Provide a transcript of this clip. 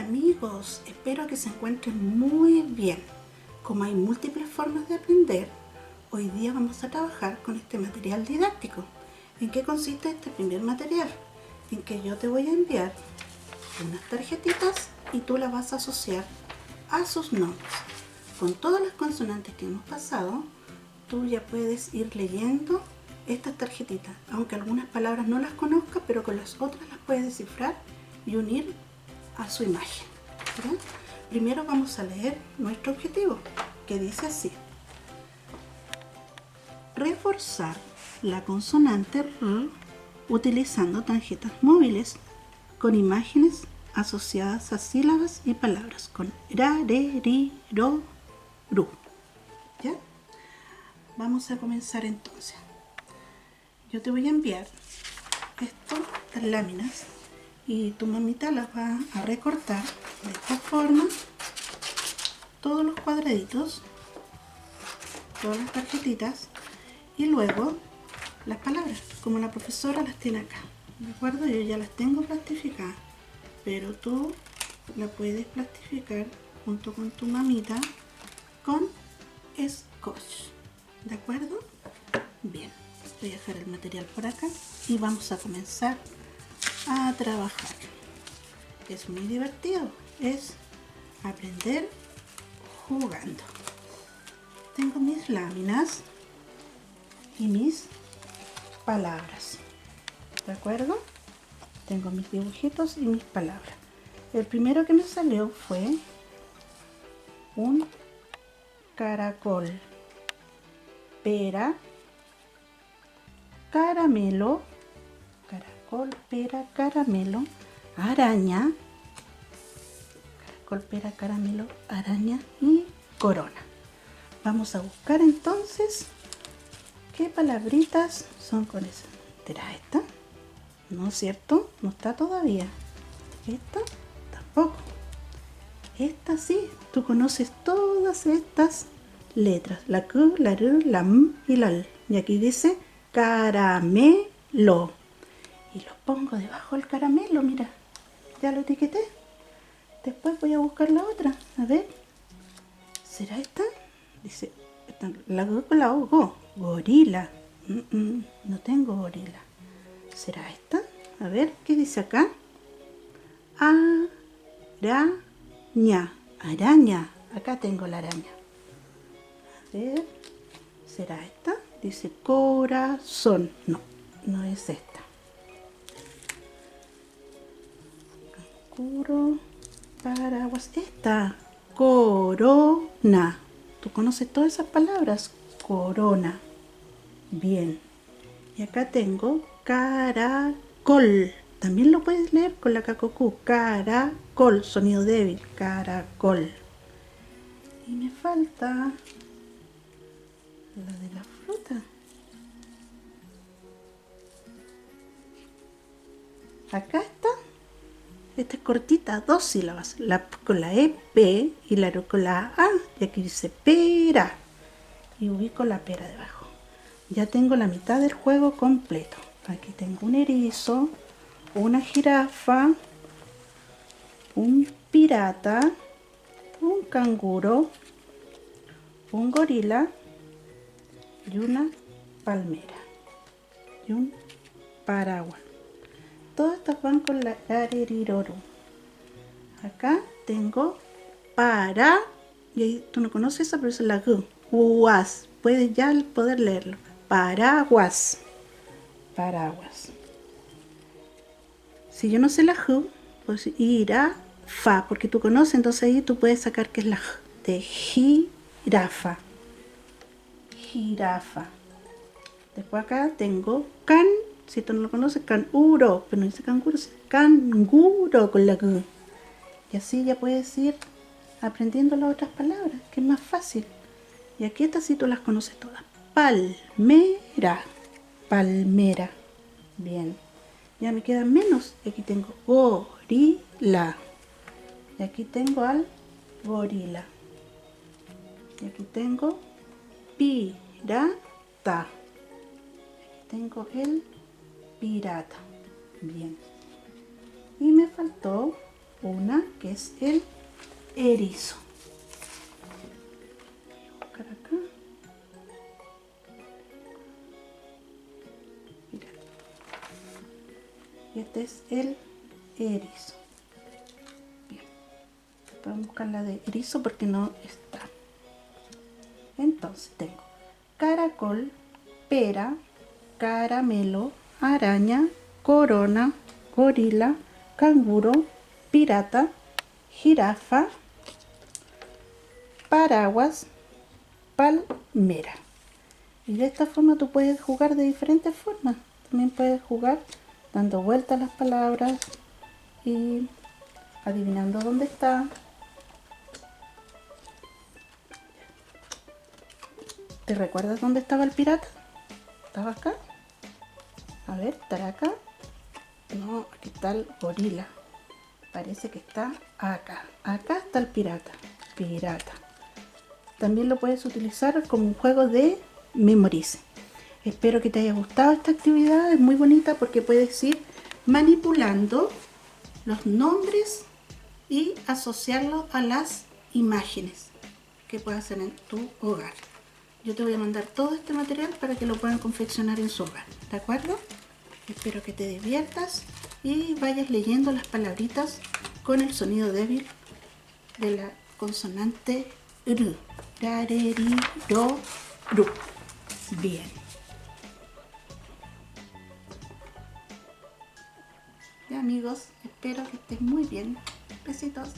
amigos, espero que se encuentren muy bien. Como hay múltiples formas de aprender, hoy día vamos a trabajar con este material didáctico. ¿En qué consiste este primer material? En que yo te voy a enviar unas tarjetitas y tú las vas a asociar a sus nombres. Con todas las consonantes que hemos pasado, tú ya puedes ir leyendo estas tarjetitas, aunque algunas palabras no las conozcas, pero con las otras las puedes descifrar y unir a su imagen. ¿Verdad? Primero vamos a leer nuestro objetivo, que dice así: reforzar la consonante R utilizando tarjetas móviles con imágenes asociadas a sílabas y palabras con ra, re, ri, ro, ru. ¿Ya? Vamos a comenzar entonces. Yo te voy a enviar estas láminas y tu mamita las va a recortar de esta forma, todos los cuadraditos, todas las tarjetitas, y luego las palabras, como la profesora las tiene acá. ¿De acuerdo? Yo ya las tengo plastificadas, pero tú la puedes plastificar junto con tu mamita con scotch. ¿De acuerdo? Bien, voy a dejar el material por acá y vamos a comenzar a trabajar. Es muy divertido, es aprender jugando. Tengo mis láminas y mis palabras. ¿De acuerdo? Tengo mis dibujitos y mis palabras. El primero que me salió fue un caracol, pera, caramelo, caracol, pera, caramelo, araña, caracol, pera, caramelo, araña y corona. Vamos a buscar entonces qué palabritas son con eso. ¿Será esta? ¿No es cierto? No está todavía. ¿Esta? Tampoco. Esta sí. Tú conoces todas estas letras. La Q, la R, la M y la L. Y aquí dice caramelo. Y lo pongo debajo del caramelo, mira. Ya lo etiqueté. Después voy a buscar la otra. A ver. ¿Será esta? Dice, la G con la O, go. Gorila. No tengo gorila. ¿Será esta? A ver, ¿qué dice acá? Araña. Araña. Acá tengo la araña. A ver, ¿será esta? Dice corazón. No, no es esta. Canguro, paraguas. Esta. Corona. ¿Tú conoces todas esas palabras? Corona. Bien. Y acá tengo caracol. También lo puedes leer con la cacocú. Caracol, sonido débil. Caracol. Y me falta la de la fruta. Acá está. Esta es cortita, 2 sílabas. La con la E, P, y la R con la A. Y aquí dice pera. Y ubico la pera debajo. Ya tengo la mitad del juego completo. Aquí tengo un erizo, una jirafa, un pirata, un canguro, un gorila y una palmera y un paraguas. Todas estas van con la aririroru. Acá tengo para, y ahí tú no conoces esa, pero es la G. Guas. Puedes ya poder leerlo. Paraguas. Paraguas. Si yo no sé la G, pues ir a fa, porque tú conoces, entonces ahí tú puedes sacar que es la G de jirafa. Jirafa. Después acá tengo can, si tú no lo conoces, canguro, pero no dice canguro, es canguro con la G. Y así ya puedes ir aprendiendo las otras palabras, que es más fácil. Y aquí estas sí tú las conoces todas. Palmera. Palmera. Bien. Ya me quedan menos. Aquí tengo gorila. Y aquí tengo al gorila. Y aquí tengo pirata. Aquí tengo el pirata. Bien. Y me faltó una que es el erizo. Voy a buscar acá. Mira. Y este es el erizo. Bien. Podemos buscar la de erizo porque no está. Entonces tengo caracol, pera, caramelo, araña, corona, gorila, canguro, pirata, jirafa, paraguas, palmera. Y de esta forma tú puedes jugar de diferentes formas. También puedes jugar dando vueltas a las palabras y adivinando dónde está. ¿Te recuerdas dónde estaba el pirata? ¿Estaba acá? A ver, ¿estará acá? No, aquí está el gorila. Parece que está acá. Acá está el pirata. Pirata. También lo puedes utilizar como un juego de memorice. Espero que te haya gustado esta actividad. Es muy bonita porque puedes ir manipulando los nombres y asociarlos a las imágenes que puedas hacer en tu hogar. Yo te voy a mandar todo este material para que lo puedan confeccionar en su hogar, ¿de acuerdo? Espero que te diviertas y vayas leyendo las palabritas con el sonido débil de la consonante R. Ra, re, ri, ro, ru. Bien. Ya amigos, espero que estés muy bien. Besitos.